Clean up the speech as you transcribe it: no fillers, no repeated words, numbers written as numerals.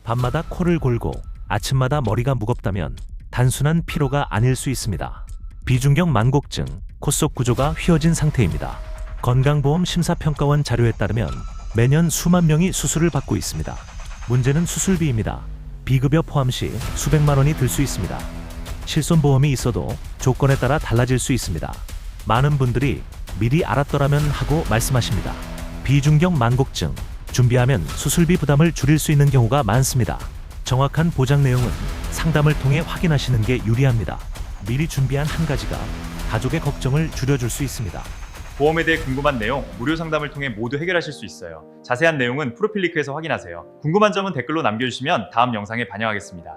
밤마다 코를 골고 아침마다 머리가 무겁다면 단순한 피로가 아닐 수 있습니다. 비중격 만곡증, 코 속 구조가 휘어진 상태입니다. 건강보험 심사평가원 자료에 따르면 매년 수만 명이 수술을 받고 있습니다. 문제는 수술비입니다. 비급여 포함 시 수백만 원이 들 수 있습니다. 실손보험이 있어도 조건에 따라 달라질 수 있습니다. 많은 분들이 미리 알았더라면 하고 말씀하십니다. 비중격 만곡증, 준비하면 수술비 부담을 줄일 수 있는 경우가 많습니다. 정확한 보장 내용은 상담을 통해 확인하시는 게 유리합니다. 미리 준비한 한 가지가 가족의 걱정을 줄여줄 수 있습니다. 보험에 대해 궁금한 내용 무료 상담을 통해 모두 해결하실 수 있어요. 자세한 내용은 프로필 링크에서 확인하세요. 궁금한 점은 댓글로 남겨주시면 다음 영상에 반영하겠습니다.